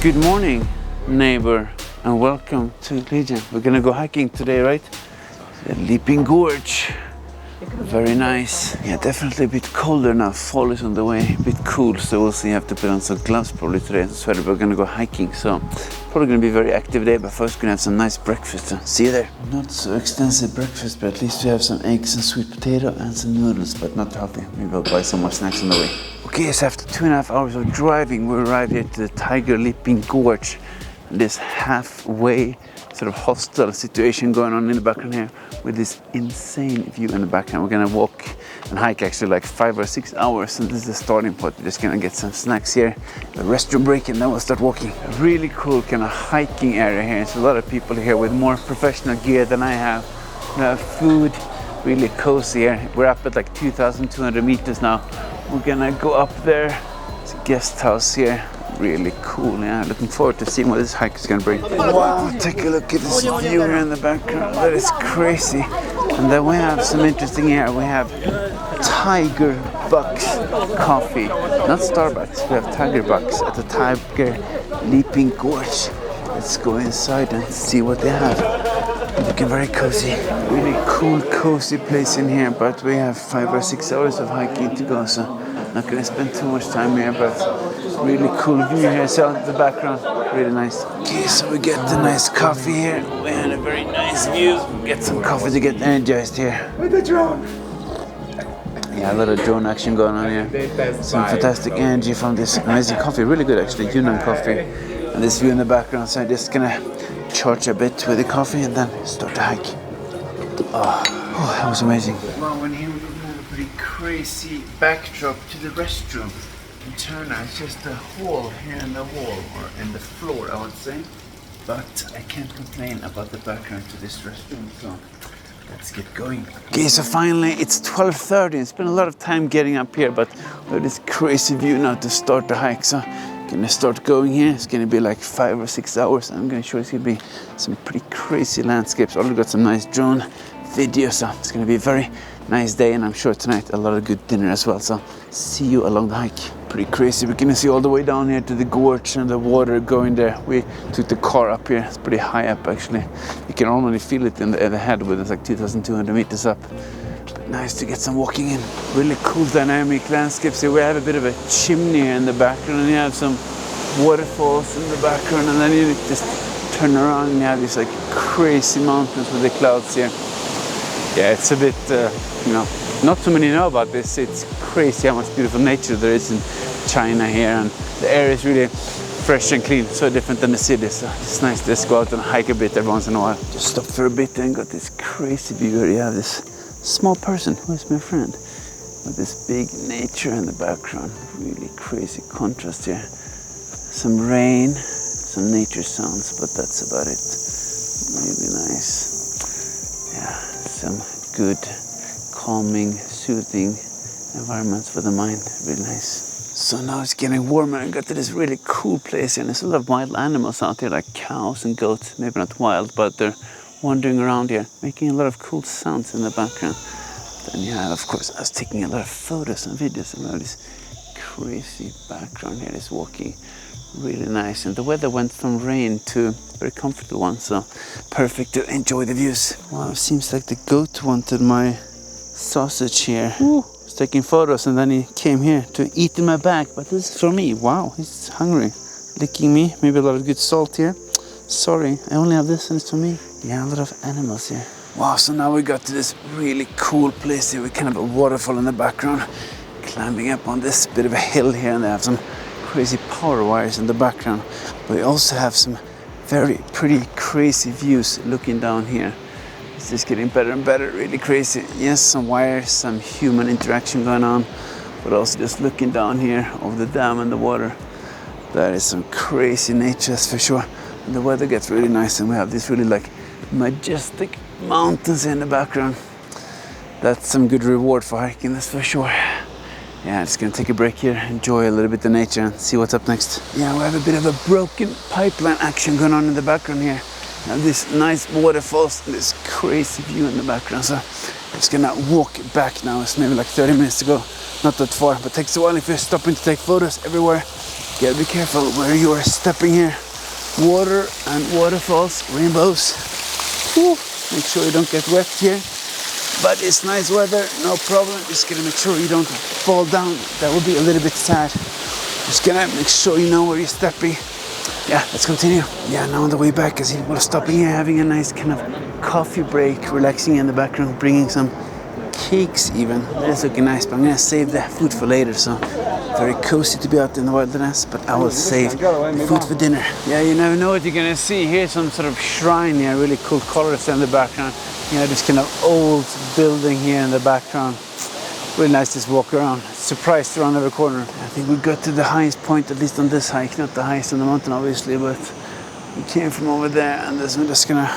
Good morning, neighbor, and welcome to Lijiang. We're gonna go hiking today, right? The Leaping Gorge. Very nice. Yeah, definitely a bit colder now. Fall is on the way, a bit cool, so we'll see. I have to put on some gloves probably today and sweater. We're gonna go hiking, so probably gonna be a very active day, but first gonna have some nice breakfast. See you there. Not so extensive breakfast, but at least we have some eggs and sweet potato and some noodles, but not healthy. Maybe I'll buy some more snacks on the way. Okay, so after 2.5 hours of driving, we arrived here to the Tiger Leaping Gorge. This halfway sort of hostile situation going on in the background here with this insane view in the background. We're gonna walk and hike actually like 5 or 6 hours, and this is the starting point. We're just gonna get some snacks here, a restroom break, and then we'll start walking. A really cool kind of hiking area here. There's a lot of people here with more professional gear than I have. We have food, really cozy here. We're up at like 2,200 meters now. We're gonna go up there. It's a guest house here. Really cool, yeah. Looking forward to seeing what this hike is gonna bring. Wow, take a look at this view here in the background. That is crazy. And then we have some interesting here. We have Tiger Bucks coffee. Not Starbucks, we have Tiger Bucks at the Tiger Leaping Gorge. Let's go inside and see what they have. Looking very cozy. Really cool, cozy place in here, but we have 5 or 6 hours of hiking to go, so not gonna spend too much time here, but really cool view here, so the background, really nice. Okay, so we get the nice coffee here. We had a very nice view. Get some coffee to get energized here. With the drone. Yeah, a lot of drone action going on here. Some fantastic energy from this amazing coffee. Really good actually, Yunnan coffee. And this view in the background, so I'm just gonna charge a bit with the coffee and then start the hike. Oh, that was amazing. Wow, and here we have a pretty crazy backdrop to the restroom. In China, it's just a hole here in the wall, or in the floor, I would say. But I can't complain about the background to this restroom, so let's get going. Okay, so finally it's 12:30. It's been a lot of time getting up here, but we have this crazy view now to start the hike. So I'm gonna start going here. It's gonna be like 5 or 6 hours. I'm gonna show you it's gonna be some pretty crazy landscapes. Already got some nice drone video, so it's gonna be a very nice day, and I'm sure tonight a lot of good dinner as well. So see you along the hike. Pretty crazy. We're gonna see all the way down here to the gorge and the water going there. We took the car up here. It's pretty high up actually. You can already feel it in the head with it's like 2,200 meters up. But nice to get some walking in. Really cool dynamic landscapes here. We have a bit of a chimney here in the background, and you have some waterfalls in the background, and then you just turn around and you have these like crazy mountains with the clouds here. Yeah, it's a bit, not too many know about this. It's crazy how much beautiful nature there is in China here, and the air is really fresh and clean, so different than the city. So it's nice to just go out and hike a bit every once in a while. Just stop for a bit and got this crazy view here. You have this small person, who is my friend, with this big nature in the background. Really crazy contrast here. Some rain, some nature sounds, but that's about it. Really nice. Yeah, some good, calming, soothing environments for the mind. Really nice. So now it's getting warmer. I got to this really cool place here, and there's a lot of wild animals out here, like cows and goats. Maybe not wild, but they're wandering around here, making a lot of cool sounds in the background. Then yeah, of course, I was taking a lot of photos and videos about this crazy background here. This walking, really nice, and the weather went from rain to very comfortable one, so perfect to enjoy the views. Wow, it seems like the goat wanted my sausage here. Ooh. I was taking photos, and then he came here to eat in my bag, but this is for me. Wow, he's hungry, licking me. Maybe a lot of good salt here. Sorry, I only have this, and it's for me. Yeah, a lot of animals here. Wow, so now we got to this really cool place here with kind of a waterfall in the background. Climbing up on this bit of a hill here, and they have some crazy power wires in the background. But we also have some very pretty crazy views looking down here. It's just getting better and better, really crazy. Yes, some wires, some human interaction going on, but also just looking down here over the dam and the water. That is some crazy nature, that's for sure. And the weather gets really nice, and we have these really like majestic mountains in the background. That's some good reward for hiking, that's for sure. Yeah, just gonna take a break here, enjoy a little bit of nature, and see what's up next. Yeah, we have a bit of a broken pipeline action going on in the background here. And this nice waterfalls, this crazy view in the background. So I'm just gonna walk back now. It's maybe like 30 minutes to go, not that far, but it takes a while if you're stopping to take photos everywhere. Gotta be careful where you are stepping here. Water and waterfalls, rainbows. Whew. Make sure you don't get wet here. But it's nice weather, no problem. Just gonna make sure you don't fall down. That would be a little bit sad. Just gonna make sure you know where you're stepping. Yeah, let's continue. Yeah, now on the way back, I see people stopping here, having a nice kind of coffee break, relaxing in the background, bringing some cakes even. That's looking nice, but I'm gonna save the food for later. So very cozy to be out in the wilderness, but I will save food for dinner. Yeah, you never know what you're gonna see. Here's some sort of shrine here, really cool colors in the background. You know, this kind of old building here in the background. Really nice to just walk around. Surprised around every corner. I think we got to the highest point, at least on this hike. Not the highest on the mountain, obviously, but we came from over there, and we're just gonna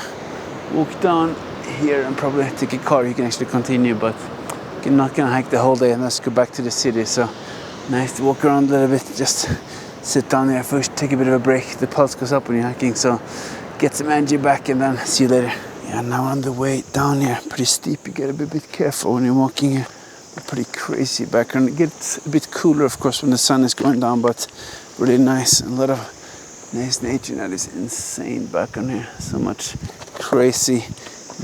walk down here and probably take a car. You can actually continue, but you're not gonna hike the whole day and let's go back to the city. So nice to walk around a little bit. Just sit down there first, take a bit of a break. The pulse goes up when you're hiking, so get some energy back and then see you later. Yeah, now on the way down here, pretty steep. You gotta be a bit careful when you're walking here. Pretty crazy background. It gets a bit cooler, of course, when the sun is going down, but really nice. A lot of nice nature. That is insane background here. So much crazy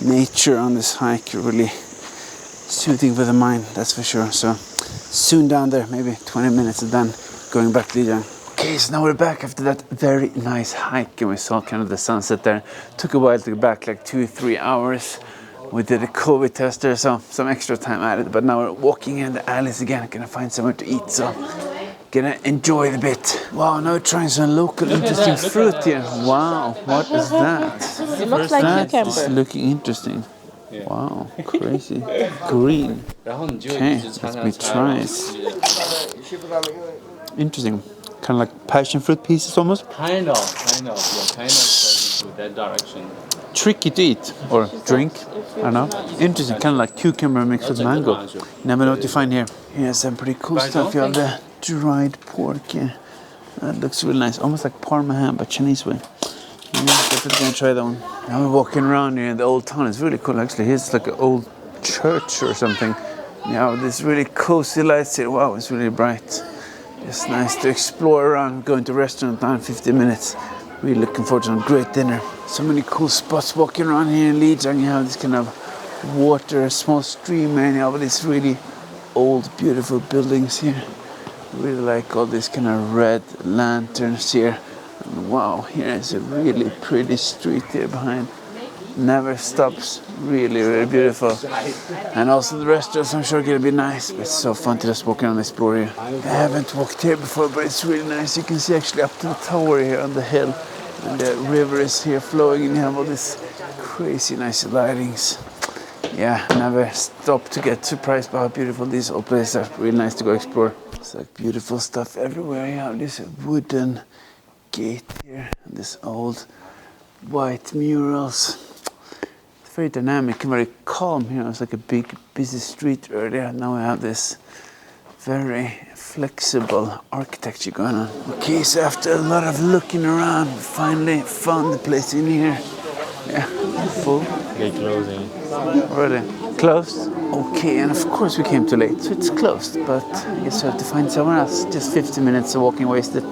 nature on this hike. Really soothing for the mind, that's for sure. So soon down there, maybe 20 minutes and then going back to Lijiang. Okay, so now we're back after that very nice hike, and we saw kind of the sunset there. Took a while to get back, like 2-3 hours. We did a COVID test there, so some extra time added, but now we're walking in the alleys again, gonna find somewhere to eat, so gonna enjoy the bit. Wow, now we're trying some local interesting fruit here. Wow, what is that? It looks like cucumber. It's looking interesting. Wow, crazy. Green. Okay, let me try it. Interesting. Kind of like passion fruit pieces almost? Kind of. Yeah, kind of going to that direction. Tricky to eat or drink, I don't know. Interesting, kind of like cucumber mixed with mango. Never know what you find here. Here's some pretty cool stuff. You have the dried pork here. That looks really nice, almost like Parma ham, but Chinese way. Yeah, definitely gonna try that one. Now we're walking around here in the old town. It's really cool actually. Here's like an old church or something. Yeah, with this really cozy lights here. Wow, it's really bright. It's nice to explore around, going to a restaurant now in 15 minutes. Really looking forward to some great dinner. So many cool spots walking around here in Lijiang. You have this kind of water, a small stream, and you have these really old, beautiful buildings here. Really like all these kind of red lanterns here. And wow, here is a really pretty street here behind. Never stops. Really, really beautiful. And also the restaurants, I'm sure, gonna be nice. But it's so fun to just walk around and explore here. I haven't walked here before, but it's really nice. You can see actually up to the tower here on the hill. And the river is here flowing, and you have all these crazy nice lightings. Yeah, never stop to get surprised by how beautiful these old places are. Really nice to go explore. It's like beautiful stuff everywhere. You have this wooden gate here, and this old white murals. It's very dynamic and very calm here. It's like a big, busy street earlier. Now we have this very flexible architecture going on. Okay, so after a lot of looking around, we finally found the place in here. Yeah, full. They're closing. Already closed? Okay, and of course we came too late, so it's closed. But I guess we have to find somewhere else. Just 15 minutes of walking wasted.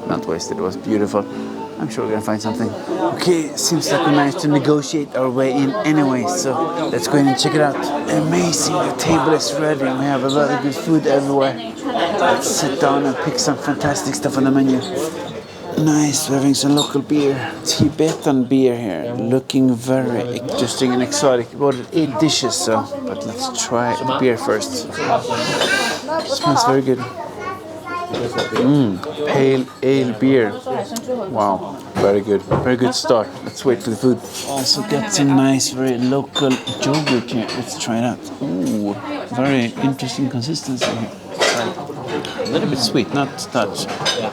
Not wasted, it was beautiful. I'm sure we're gonna find something. Okay, seems like we managed to negotiate our way in anyway, so let's go in and check it out. Amazing, the table is ready. We have a lot of good food everywhere. Let's sit down and pick some fantastic stuff on the menu. Nice, we're having some local beer. Tibetan beer here, looking very interesting and exotic. We ordered 8 dishes, so, but let's try the beer first. Smells very good. Pale ale beer. Wow, very good start. Let's wait for the food. Also got some nice, very local yogurt here. Let's try it out. Ooh, very interesting consistency here. A little bit sweet, not touch.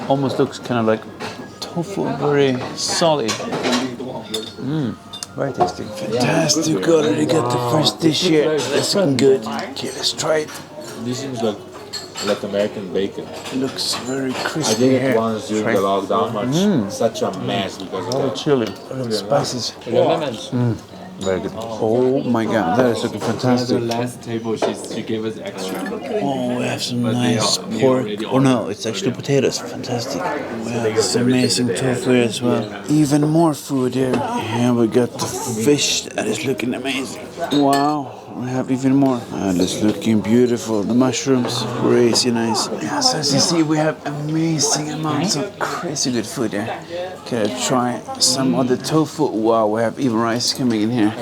Almost looks kind of like tofu, very solid. Very tasty. Fantastic, already got the first dish here. That's looking good. Okay, let's try it. This seems like American bacon. It looks very crispy. I did here. it once during the lockdown, but such a mess because of All the the chili, all the spices. Very good. Oh my god, that is looking The fantastic. last table, she gave us extra. Oh, we have some But nice they pork. already Oh no, it's actually potatoes. Fantastic. We have some amazing tofu here as well. Even more food here. Here we got the fish. That is looking amazing. Wow. We have even more. And it's looking beautiful. The mushrooms, crazy nice. Yeah, so as you see, we have amazing amounts of crazy good food here. Okay, try some of the tofu. Wow, we have even rice coming in here.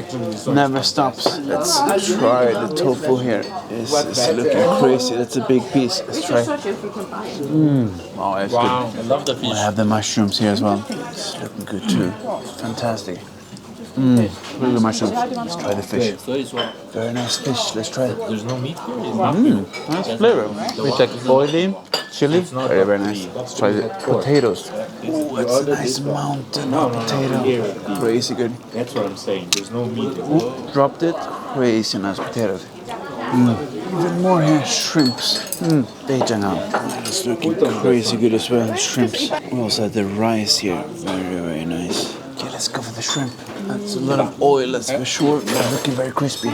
Never stops. Let's try the tofu here. It's looking crazy. That's a big piece. Let's try. Oh, that's good. I love the fish. We have the mushrooms here as well. It's looking good too. Fantastic. Really good mushrooms. Let's try the fish. Very nice fish. Let's try it. There's no meat here. Nice flavor. We take oily, chili. Very, very nice. Let's try the potatoes. Oh, it's a nice mountain of potato. Crazy good. That's what I'm saying. There's no meat. Dropped it. Crazy nice potatoes. Even more here, shrimps. Lijiang. It's looking crazy good as well, shrimps. We also have the rice here. Very, very nice. Okay, let's go for the shrimp. That's a lot of oil, that's for sure. They're looking very crispy.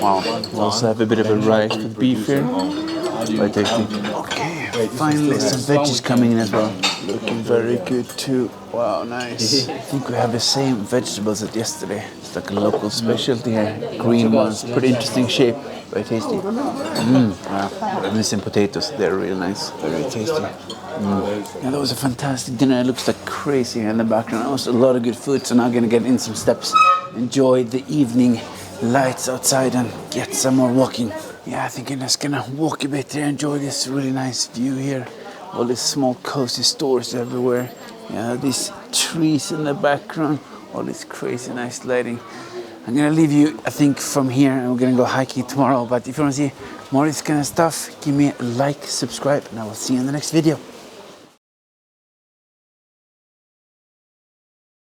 Wow. We also have a bit of a rice with beef here. Very tasty. Okay, finally some veggies coming in as well. Looking very good too. Wow, nice. I think we have the same vegetables as yesterday. It's like a local specialty here. Green ones, pretty interesting shape. Very tasty. Wow. We're missing potatoes. They're really nice. Very tasty. Yeah, that was a fantastic dinner. It looks like crazy in the background. That was a lot of good food. So now I'm gonna get in some steps. Enjoy the evening lights outside and get some more walking. Yeah, I think I'm just gonna walk a bit here. Enjoy this really nice view here. All these small cozy stores everywhere. Yeah, these trees in the background. All this crazy nice lighting. I'm gonna leave you, I think, from here, and we're gonna go hiking tomorrow. But if you wanna see more of this kind of stuff, give me a like, subscribe, and I will see you in the next video.